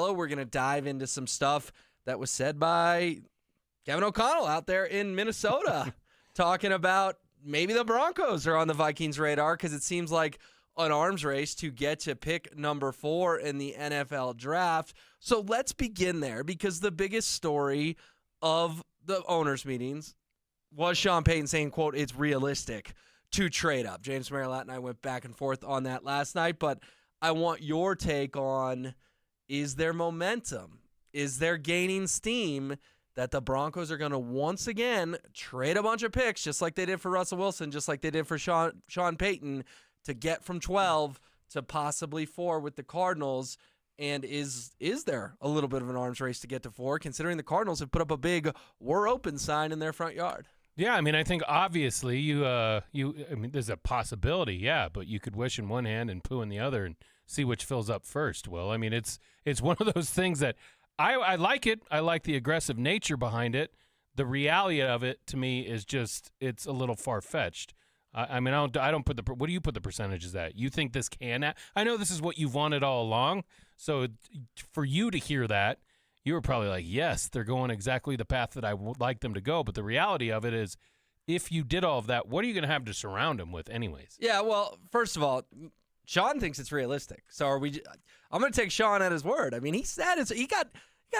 We're going to dive into some stuff that was said by Kevin O'Connell out there in Minnesota, talking about maybe the Broncos are on the Vikings' radar because it seems like an arms race to get to pick number 4 in the NFL draft. So let's begin there, because the biggest story of the owners' meetings was Sean Payton saying, quote, it's realistic to trade up. James Marilat and I went back and forth on that last night, but I want your take on, is there momentum? Is there gaining steam that the Broncos are going to once again trade a bunch of picks, just like they did for Russell Wilson, just like they did for Sean Payton, to get from 12 to possibly 4 with the Cardinals? And is there a little bit of an arms race to get to 4, considering the Cardinals have put up a big "we're open" sign in their front yard? Yeah, I mean, I think obviously I mean, there's a possibility, yeah, but you could wish in one hand and poo in the other and see which fills up first. Well, I mean, it's one of those things that I like it. I like the aggressive nature behind it. The reality of it, to me, is just it's a little far-fetched. I mean, I don't put what do you put the percentages at? You think this can? I know this is what you've wanted all along. So for you to hear that, you were probably like, yes, they're going exactly the path that I would like them to go. But the reality of it is, if you did all of that, what are you going to have to surround them with anyways? Yeah, well, first of all, Shawn thinks it's realistic. So I'm going to take Shawn at his word. I mean, he said he got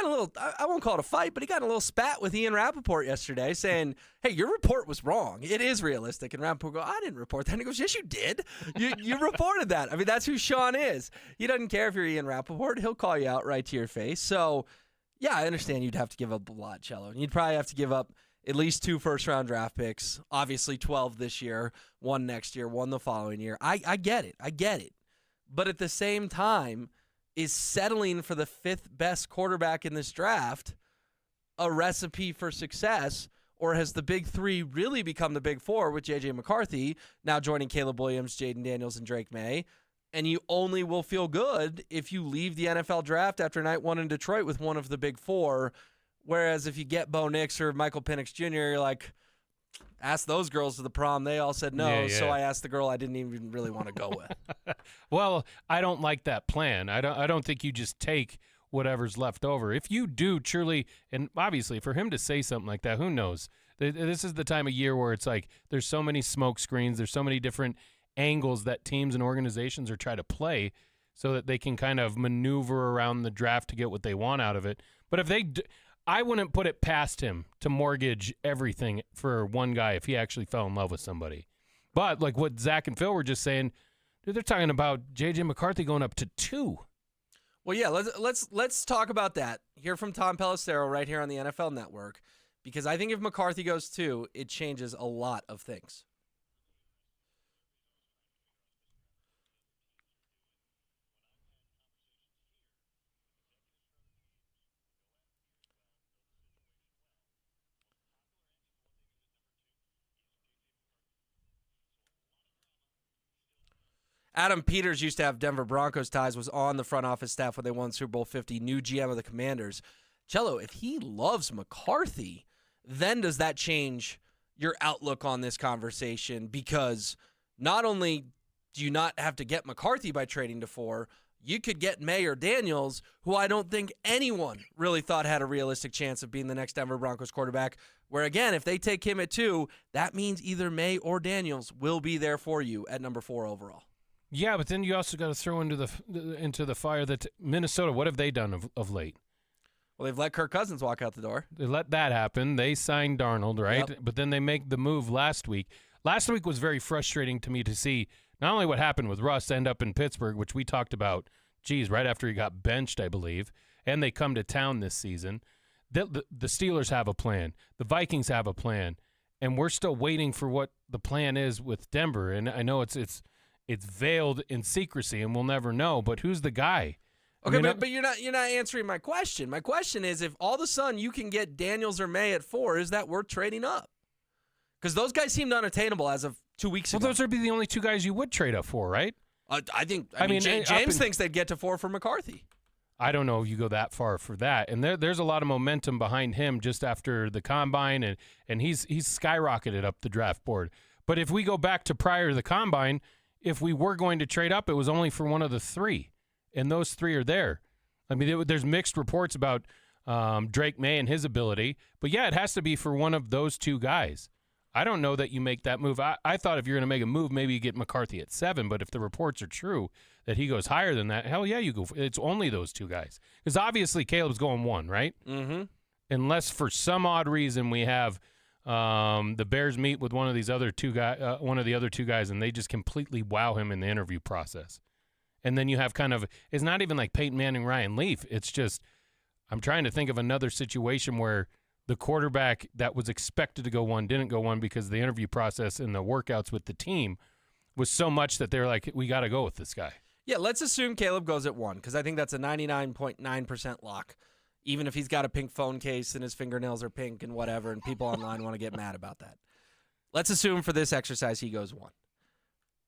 a little, I won't call it a fight, but he got in a little spat with Ian Rappaport yesterday saying, hey, your report was wrong. It is realistic. And Rappaport goes, I didn't report that. And he goes, yes, you did. You reported that. I mean, that's who Shawn is. He doesn't care if you're Ian Rappaport. He'll call you out right to your face. So, yeah, I understand you'd have to give up a lot, Cello. And you'd probably have to give up at least 2 first-round draft picks, obviously 12 this year, 1 next year, 1 the following year. I get it. I get it. But at the same time, is settling for the 5th best quarterback in this draft a recipe for success, or has the big 3 really become the big 4 with J.J. McCarthy now joining Caleb Williams, Jaden Daniels, and Drake May, and you only will feel good if you leave the NFL draft after night 1 in Detroit with one of the big 4, whereas if you get Bo Nix or Michael Penix Jr., you're like, ask those girls to the prom. They all said no, so I asked the girl I didn't even really want to go with. Well, I don't like that plan. I don't think you just take whatever's left over. If you do truly, and obviously for him to say something like that, who knows? This is the time of year where it's like there's so many smoke screens, there's so many different angles that teams and organizations are trying to play so that they can kind of maneuver around the draft to get what they want out of it. But if I wouldn't put it past him to mortgage everything for one guy if he actually fell in love with somebody. But like what Zach and Phil were just saying, dude, they're talking about J.J. McCarthy going up to 2. Well, yeah, let's talk about that. Hear from Tom Pelissero right here on the NFL Network, because I think if McCarthy goes 2, it changes a lot of things. Adam Peters used to have Denver Broncos ties, was on the front office staff when they won Super Bowl 50, new GM of the Commanders. Cello, if he loves McCarthy, then does that change your outlook on this conversation? Because not only do you not have to get McCarthy by trading to 4, you could get May or Daniels, who I don't think anyone really thought had a realistic chance of being the next Denver Broncos quarterback, where, again, if they take him at 2, that means either May or Daniels will be there for you at number 4 overall. Yeah, but then you also got to throw into the fire that Minnesota, what have they done of late? Well, they've let Kirk Cousins walk out the door. They let that happen. They signed Darnold, right? Yep. But then they make the move last week. Last week was very frustrating to me to see not only what happened with Russ end up in Pittsburgh, which we talked about, right after he got benched, I believe, and they come to town this season. The Steelers have a plan. The Vikings have a plan. And we're still waiting for what the plan is with Denver. And I know it's veiled in secrecy, and we'll never know. But who's the guy? Okay, but you're not answering my question. My question is, if all of a sudden you can get Daniels or May at 4, is that worth trading up? Because those guys seemed unattainable as of 2 weeks ago. Well, those would be the only 2 guys you would trade up for, right? I mean, James thinks they'd get to 4 for McCarthy. I don't know if you go that far for that. And there's a lot of momentum behind him just after the combine, and he's skyrocketed up the draft board. But if we go back to prior to the combine, if we were going to trade up, it was only for one of the 3, and those 3 are there. I mean, there's mixed reports about Drake May and his ability, but yeah, it has to be for one of those two guys. I don't know that you make that move. I thought if you're going to make a move, maybe you get McCarthy at 7, but if the reports are true that he goes higher than that, hell yeah, you go. It's only those two guys. Because obviously Caleb's going 1, right? Mm-hmm. Unless for some odd reason we have the Bears meet with one of the other two guys, and they just completely wow him in the interview process. And then you have it's not even like Peyton Manning, Ryan Leaf. It's just, I'm trying to think of another situation where the quarterback that was expected to go 1 didn't go 1 because the interview process and the workouts with the team was so much that they're like, we got to go with this guy. Yeah, let's assume Caleb goes at 1 because I think that's a 99.9% lock, even if he's got a pink phone case and his fingernails are pink and whatever, and people online want to get mad about that. Let's assume for this exercise he goes 1.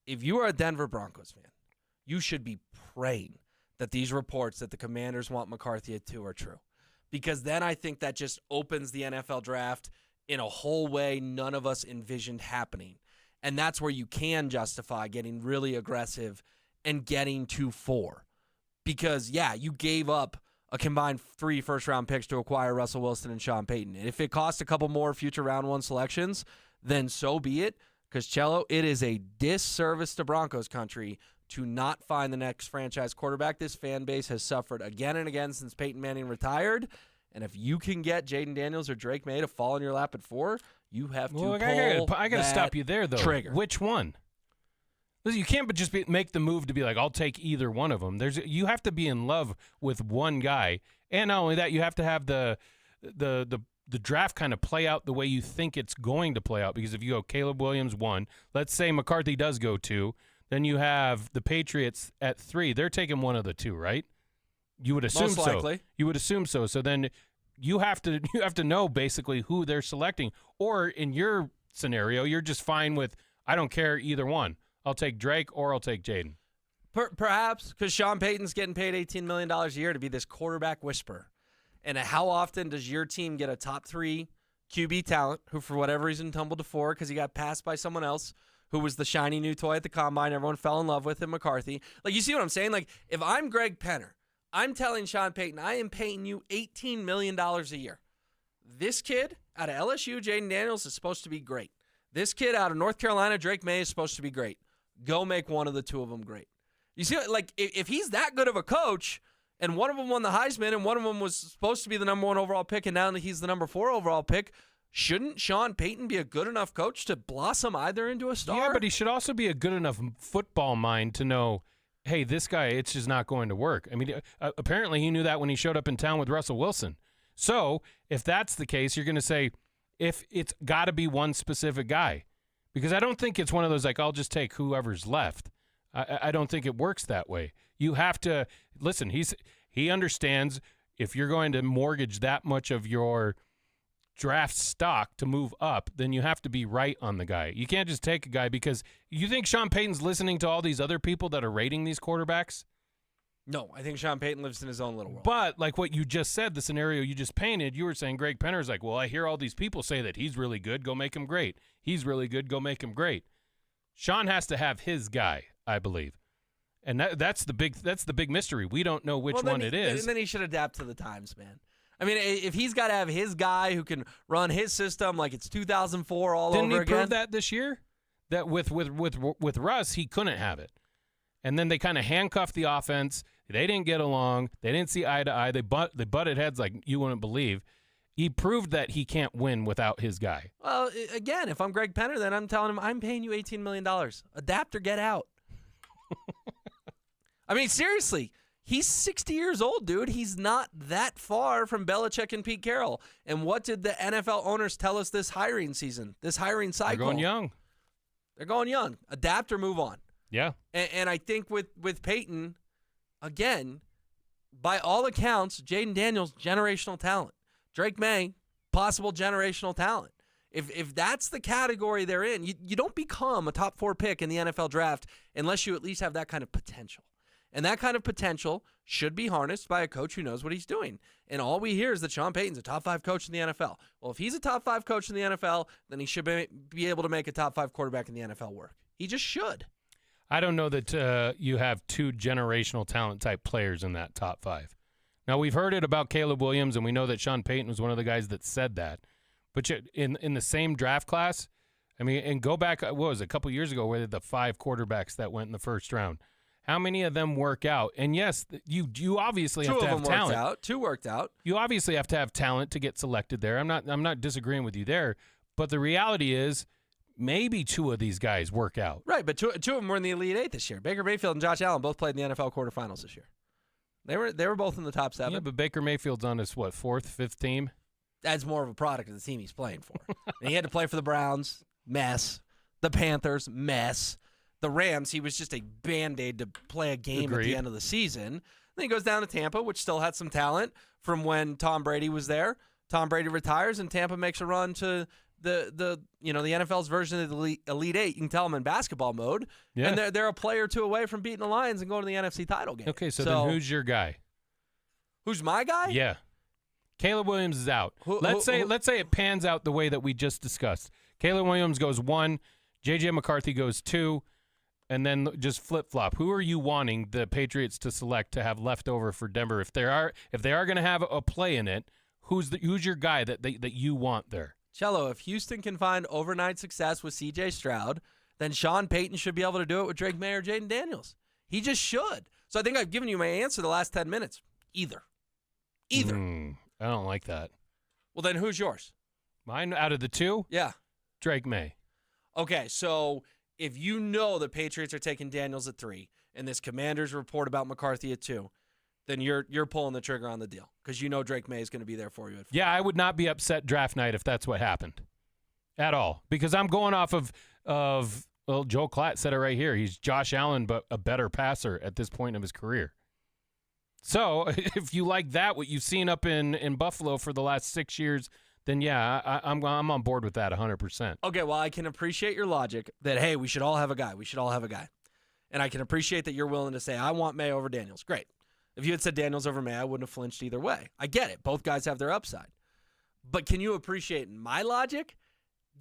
If you are a Denver Broncos fan, you should be praying that these reports that the Commanders want McCarthy at 2 are true. Because then I think that just opens the NFL draft in a whole way none of us envisioned happening. And that's where you can justify getting really aggressive and getting to 4. Because, yeah, you gave up a combined 3 first-round picks to acquire Russell Wilson and Sean Payton. And if it costs a couple more future round 1 selections, then so be it. Because, Cello, it is a disservice to Broncos country to not find the next franchise quarterback. This fan base has suffered again and again since Peyton Manning retired. And if you can get Jaden Daniels or Drake May to fall in your lap at 4, you have to pull I got to stop you there, though. Trigger. Which one? Listen, you can't just make the move to be like, I'll take either one of them. You have to be in love with one guy. And not only that, you have to have the draft kind of play out the way you think it's going to play out. Because if you go Caleb Williams 1, let's say McCarthy does go 2, then you have the Patriots at 3. They're taking one of the 2, right? You would assume Most likely. so. You would assume so. So then you have to know basically who they're selecting. Or in your scenario, you're just fine with, I don't care either one. I'll take Drake or I'll take Jaden. Perhaps because Sean Payton's getting paid $18 million a year to be this quarterback whisperer. And how often does your team get a top 3 QB talent who for whatever reason tumbled to 4 because he got passed by someone else who was the shiny new toy at the combine everyone fell in love with in McCarthy? Like, you see what I'm saying? Like, if I'm Greg Penner, I'm telling Sean Payton, I am paying you $18 million a year. This kid out of LSU, Jaden Daniels, is supposed to be great. This kid out of North Carolina, Drake May, is supposed to be great. Go make one of the 2 of them great. You see, like, if he's that good of a coach, and one of them won the Heisman, and one of them was supposed to be the number 1 overall pick, and now he's the number 4 overall pick, shouldn't Sean Payton be a good enough coach to blossom either into a star? Yeah, but he should also be a good enough football mind to know, hey, this guy, it's just not going to work. I mean, apparently he knew that when he showed up in town with Russell Wilson. So if that's the case, you're going to say, if it's got to be one specific guy. Because I don't think it's one of those, like, I'll just take whoever's left. I don't think it works that way. You have to listen. He understands if you're going to mortgage that much of your draft stock to move up, then you have to be right on the guy. You can't just take a guy because you think Sean Payton's listening to all these other people that are rating these quarterbacks. No, I think Sean Payton lives in his own little world. But like what you just said, the scenario you just painted, you were saying Greg Penner's like, well, I hear all these people say that he's really good. Go make him great. He's really good. Go make him great. Sean has to have his guy, I believe. And that's the big mystery. We don't know which one it is. And then he should adapt to the times, man. I mean, if he's got to have his guy who can run his system like it's 2004 all over again. Didn't he prove that this year? That with Russ, he couldn't have it. And then they kind of handcuffed the offense. They didn't get along. They didn't see eye to eye. They butted heads like you wouldn't believe. He proved that he can't win without his guy. Well, again, if I'm Greg Penner, then I'm telling him I'm paying you $18 million. Adapt or get out. I mean, seriously, he's 60 years old, dude. He's not that far from Belichick and Pete Carroll. And what did the NFL owners tell us this hiring season, this hiring cycle? They're going young. They're going young. Adapt or move on. Yeah. And I think with Peyton, again, by all accounts, Jaden Daniels, generational talent. Drake May, possible generational talent. If that's the category they're in, you don't become a top 4 pick in the NFL draft unless you at least have that kind of potential. And that kind of potential should be harnessed by a coach who knows what he's doing. And all we hear is that Sean Payton's a top 5 coach in the NFL. Well, if he's a top 5 coach in the NFL, then he should be able to make a top 5 quarterback in the NFL work. He just should. I don't know that you have 2 generational talent type players in that top 5. Now, we've heard it about Caleb Williams, and we know that Sean Payton was one of the guys that said that. But in the same draft class, I mean, and go back, what was it, a couple years ago, where the 5 quarterbacks that went in the first round, how many of them work out? And yes, you obviously have to have talent. 2 of them worked out. 2 worked out. You obviously have to have talent to get selected there. I'm not disagreeing with you there, but the reality is maybe 2 of these guys work out. Right, but two of them were in the Elite 8 this year. Baker Mayfield and Josh Allen both played in the NFL quarterfinals this year. They were both in the top 7. Yeah, but Baker Mayfield's on his, 4th, 5th team? That's more of a product of the team he's playing for. And he had to play for the Browns, mess. The Panthers, mess. The Rams, he was just a Band-Aid to play a game at the end of the season. Then he goes down to Tampa, which still had some talent from when Tom Brady was there. Tom Brady retires, and Tampa makes a run to the NFL's version of the Elite 8. You can tell them in basketball mode. Yeah. And they're a player or 2 away from beating the Lions and going to the NFC title game. Okay, so then who's your guy? Who's my guy? Yeah. Caleb Williams is out. Let's say it pans out the way that we just discussed. Caleb Williams goes 1, J.J. McCarthy goes 2, and then just flip-flop. Who are you wanting the Patriots to select to have left over for Denver? If they are going to have a play in it, who's your guy that you want there? Cello, if Houston can find overnight success with C.J. Stroud, then Sean Payton should be able to do it with Drake May or Jaden Daniels. He just should. So I think I've given you my answer the last 10 minutes. Either. I don't like that. Well, then who's yours? Mine out of the 2? Yeah. Drake May. Okay, so if you know the Patriots are taking Daniels at 3 and this Commanders report about McCarthy at 2, then you're pulling the trigger on the deal because you know Drake May is going to be there for you at 4. Yeah, I would not be upset draft night if that's what happened at all because I'm going off of well, Joel Klatt said it right here. He's Josh Allen but a better passer at this point of his career. So if you like that, what you've seen up in Buffalo for the last 6 years, then yeah, I'm on board with that 100%. Okay, well, I can appreciate your logic that, hey, we should all have a guy. We should all have a guy. And I can appreciate that you're willing to say, I want May over Daniels. Great. If you had said Daniels over May, I wouldn't have flinched either way. I get it. Both guys have their upside. But can you appreciate my logic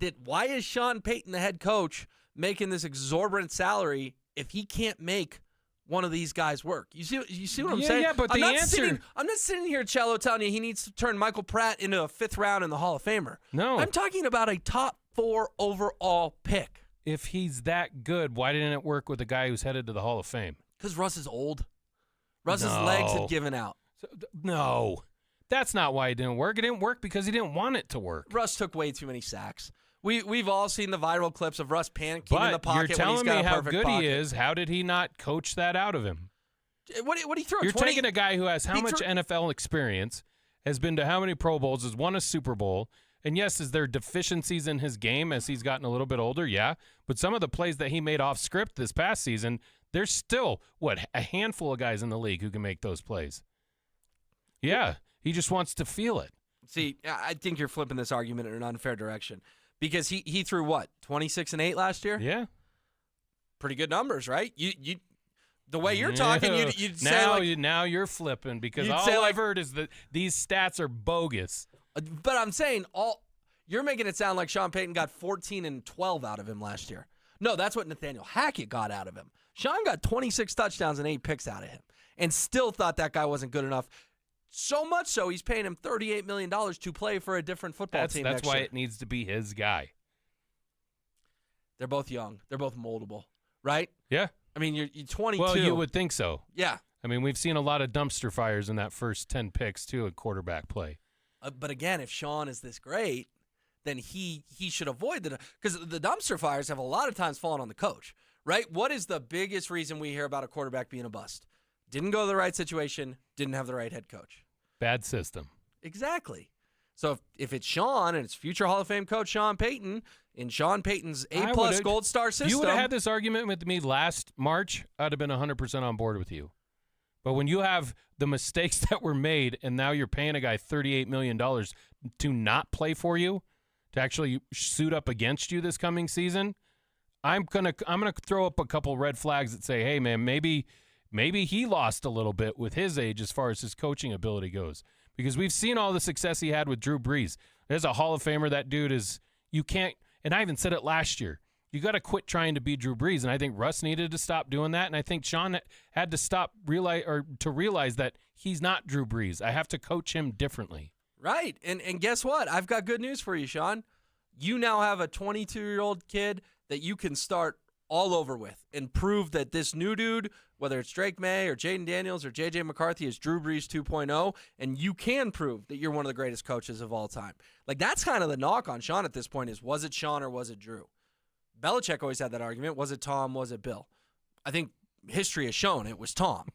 that why is Sean Payton, the head coach, making this exorbitant salary if he can't make one of these guys work? You see what I'm saying? Yeah, but I'm not sitting here, Cello, telling you he needs to turn Michael Pratt into a 5th round in the Hall of Famer. No. I'm talking about a top 4 overall pick. If he's that good, why didn't it work with a guy who's headed to the Hall of Fame? Because Russ is old. Russ's legs had given out. No. That's not why it didn't work. It didn't work because he didn't want it to work. Russ took way too many sacks. We've all seen the viral clips of Russ panicking in the pocket. You're telling when he's got me a how perfect good pocket. he is. How did he not coach that out of him? What did he throw? You're taking a guy who has how much NFL experience, has been to how many Pro Bowls, has won a Super Bowl, and yes, is there deficiencies in his game as he's gotten a little bit older? Yeah, but some of the plays that he made off script this past season, there's still, a handful of guys in the league who can make those plays. Yeah, he just wants to feel it. See, I think you're flipping this argument in an unfair direction. Because he threw what, 26 and 8 last year? Yeah, pretty good numbers, right? You the way you're talking, you'd say now you're flipping because all I've heard is that these stats are bogus. But I'm saying you're making it sound like Sean Payton got 14 and 12 out of him last year. No, that's what Nathaniel Hackett got out of him. Shawn got 26 touchdowns and 8 picks out of him, and still thought that guy wasn't good enough. So much so, he's paying him $38 million to play for a different football team That's why year. it needs to be his guy. They're both young. They're both moldable, right? Yeah. I mean, you're 22. Well, you would think so. Yeah. I mean, we've seen a lot of dumpster fires in that first 10 picks, too, at quarterback play. But again, if Shawn is this great, then he should avoid because the dumpster fires have a lot of times fallen on the coach, right? What is the biggest reason we hear about a quarterback being a bust? Didn't go to the right situation, didn't have the right head coach. Bad system. Exactly. So if it's Shawn and it's future Hall of Fame coach Sean Payton in Sean Payton's A+ Gold Star system. If you would have had this argument with me last March, I'd have been 100% on board with you. But when you have the mistakes that were made and now you're paying a guy $38 million to not play for you, to actually suit up against you this coming season, I'm gonna throw up a couple red flags that say, hey, man, maybe he lost a little bit with his age as far as his coaching ability goes. Because we've seen all the success he had with Drew Brees. There's a Hall of Famer. That dude is, you can't, and I even said it last year, You got to quit trying to be Drew Brees, and I think Russ needed to stop doing that, and I think Shawn had to stop realize that he's not Drew Brees. I have to coach him differently. Right, and guess what? I've got good news for you, Shawn. You now have a 22-year-old kid that you can start all over with and prove that this new dude, whether it's Drake May or Jaden Daniels or J.J. McCarthy, is Drew Brees 2.0, and you can prove that you're one of the greatest coaches of all time. Like, that's kind of the knock on Shawn at this point is, was it Shawn or was it Drew? Belichick always had that argument. Was it Tom? Was it Bill? I think history has shown it was Tom.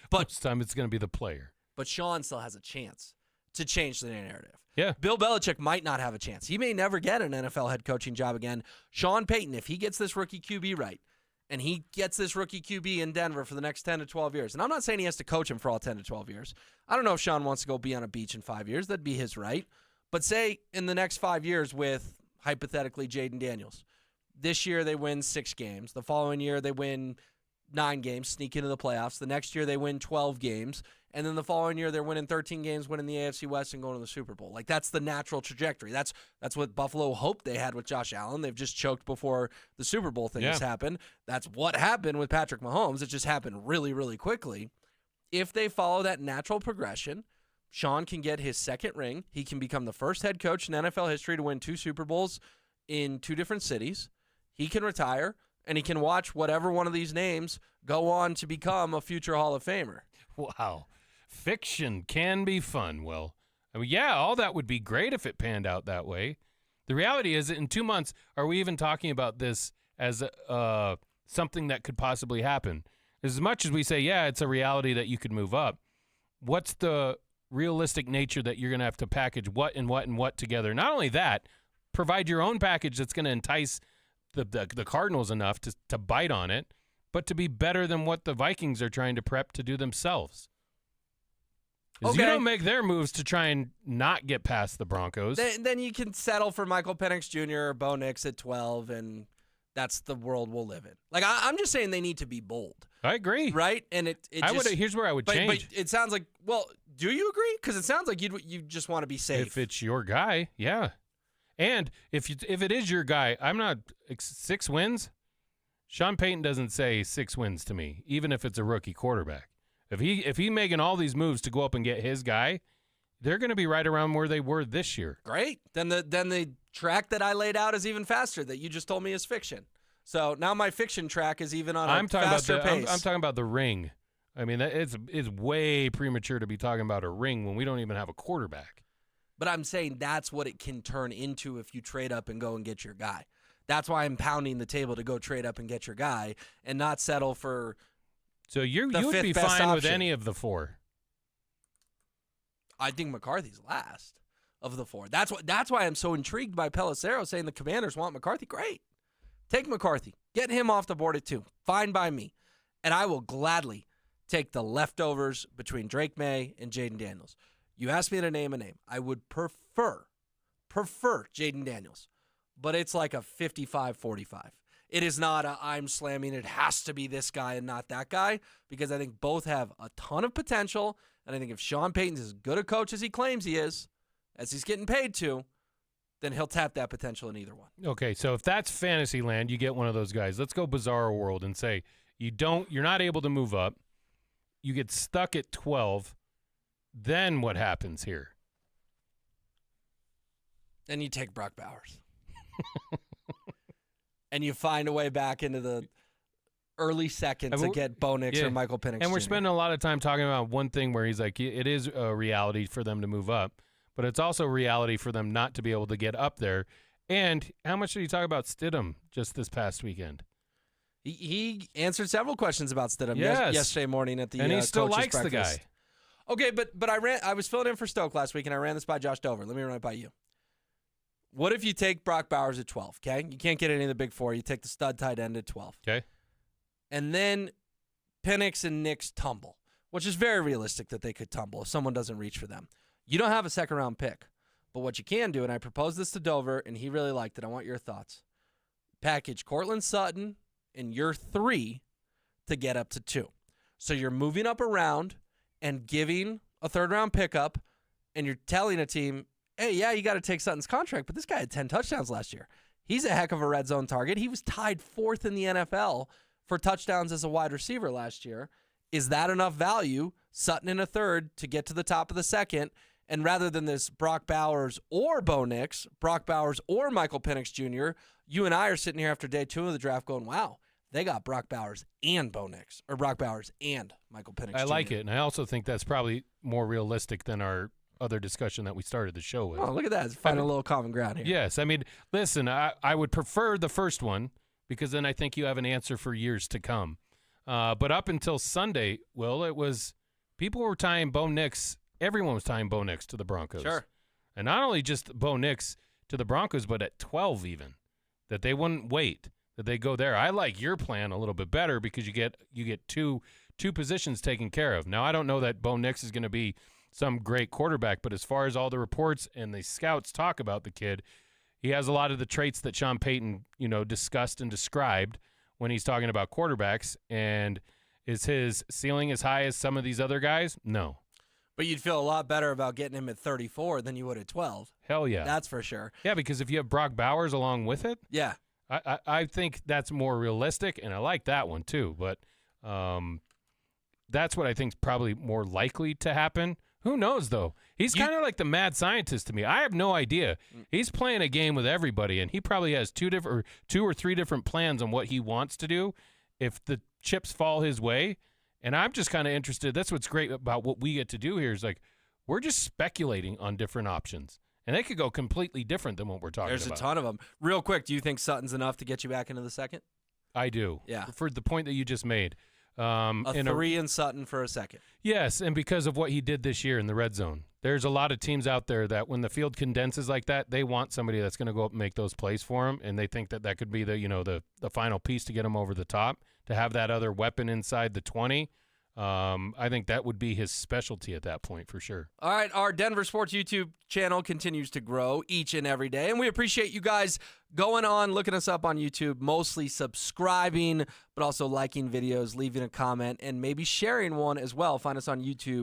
But this time it's going to be the player. But Shawn still has a chance to change the narrative. Yeah. Bill Belichick might not have a chance. He may never get an NFL head coaching job again. Sean Payton, if he gets this rookie QB right, and he gets this rookie QB in Denver for the next 10 to 12 years, and I'm not saying he has to coach him for all 10 to 12 years. I don't know if Shawn wants to go be on a beach in 5 years. That'd be his right. But say in the next 5 years with, hypothetically, Jaden Daniels. This year they win 6 games. The following year they win 9 games, sneak into the playoffs. The next year they win 12 games. And then the following year, they're winning 13 games, winning the AFC West, and going to the Super Bowl. Like, that's the natural trajectory. That's what Buffalo hoped they had with Josh Allen. They've just choked before the Super Bowl thing has happened. That's what happened with Patrick Mahomes. It just happened really, really quickly. If they follow that natural progression, Shawn can get his second ring. He can become the first head coach in NFL history to win 2 Super Bowls in 2 different cities. He can retire, and he can watch whatever one of these names go on to become a future Hall of Famer. Wow. Fiction can be fun. Well, I mean, yeah, all that would be great if it panned out that way. The reality is that in 2 months, are we even talking about this as something that could possibly happen? As much as we say, yeah, it's a reality that you could move up, what's the realistic nature that you're going to have to package what and what and what together? Not only that, provide your own package that's going to entice the Cardinals enough to bite on it, but to be better than what the Vikings are trying to prep to do themselves. Okay. You don't make their moves to try and not get past the Broncos. Then you can settle for Michael Penix Jr. or Bo Nix at 12, and that's the world we'll live in. Like, I'm just saying they need to be bold. I agree. Right? And here's where I would change. But it sounds like, well, do you agree? Because it sounds like you just want to be safe. If it's your guy, yeah. And if it is your guy, I'm not 6 wins. Sean Payton doesn't say 6 wins to me, even if it's a rookie quarterback. If he making all these moves to go up and get his guy, they're going to be right around where they were this year. Great. Then the track that I laid out is even faster that you just told me is fiction. So now my fiction track is even on a faster pace. I'm talking about the ring. I mean, it's way premature to be talking about a ring when we don't even have a quarterback. But I'm saying that's what it can turn into if you trade up and go and get your guy. That's why I'm pounding the table to go trade up and get your guy and not settle for. So you would be fine with any of the 4. I think McCarthy's last of the 4. That's why I'm so intrigued by Pelissero saying the Commanders want McCarthy. Great. Take McCarthy. Get him off the board at 2. Fine by me. And I will gladly take the leftovers between Drake May and Jaden Daniels. You asked me to name a name. I would prefer Jaden Daniels. But it's like a 55-45. It is not a I'm slamming it has to be this guy and not that guy, because I think both have a ton of potential, and I think if Sean Payton's as good a coach as he claims he is, as he's getting paid to, then he'll tap that potential in either one. Okay, so if that's fantasy land, you get one of those guys. Let's go bizarro world and say you're not able to move up. You get stuck at 12. Then what happens here? Then you take Brock Bowers. And you find a way back into the early second to get Bo Nix or Michael Penix And we're Jr. spending a lot of time talking about one thing where he's like, it is a reality for them to move up, but it's also a reality for them not to be able to get up there. And how much did he talk about Stidham just this past weekend? He answered several questions about Stidham yesterday morning at the and he still coaches' likes breakfast. the guy. Okay, but I was filling in for Stoke last week, and I ran this by Josh Dover. Let me run it by you. What if you take Brock Bowers at 12, okay? You can't get any of the big 4. You take the stud tight end at 12. Okay. And then Penix and Nix tumble, which is very realistic that they could tumble if someone doesn't reach for them. You don't have a second-round pick. But what you can do, and I proposed this to Dover, and he really liked it. I want your thoughts. Package Courtland Sutton in year 3 to get up to 2. So you're moving up around and giving a third-round pickup, and you're telling a team, hey, yeah, you got to take Sutton's contract, but this guy had 10 touchdowns last year. He's a heck of a red zone target. He was tied 4th in the NFL for touchdowns as a wide receiver last year. Is that enough value? Sutton in a third to get to the top of the second. And rather than this Brock Bowers or Bo Nix, Brock Bowers or Michael Penix Jr., you and I are sitting here after day 2 of the draft going, wow, they got Brock Bowers and Bo Nix, or Brock Bowers and Michael Penix Jr. I like it, and I also think that's probably more realistic than our other discussion that we started the show with. Oh, look at that. It's finding a little common ground here. Yes. I mean, listen, I would prefer the first one because then I think you have an answer for years to come. But up until Sunday, Will, it was people were tying Bo Nix. Everyone was tying Bo Nix to the Broncos. Sure. And not only just Bo Nix to the Broncos, but at 12 even, that they wouldn't wait, that they go there. I like your plan a little bit better because you get two positions taken care of. Now, I don't know that Bo Nix is going to be some great quarterback, but as far as all the reports and the scouts talk about the kid, he has a lot of the traits that Sean Payton, discussed and described when he's talking about quarterbacks. And is his ceiling as high as some of these other guys? No. But you'd feel a lot better about getting him at 34 than you would at 12. Hell yeah. That's for sure. Yeah, because if you have Brock Bowers along with it, yeah, I think that's more realistic, and I like that one too. But that's what I think is probably more likely to happen. Who knows, though? He's kind of like the mad scientist to me. I have no idea. He's playing a game with everybody, and he probably has two or three different plans on what he wants to do if the chips fall his way. And I'm just kind of interested. That's what's great about what we get to do here is like we're just speculating on different options. And they could go completely different than what we're talking about. There's a ton of them. Real quick, do you think Sutton's enough to get you back into the second? I do. Yeah. For the point that you just made. A 3 in Sutton for a second. Yes, and because of what he did this year in the red zone. There's a lot of teams out there that when the field condenses like that, they want somebody that's going to go up and make those plays for them, and they think that could be the final piece to get them over the top, to have that other weapon inside the 20. I think that would be his specialty at that point for sure. All right, our Denver Sports YouTube channel continues to grow each and every day, and we appreciate you guys going on, looking us up on YouTube, mostly subscribing, but also liking videos, leaving a comment, and maybe sharing one as well. Find us on YouTube.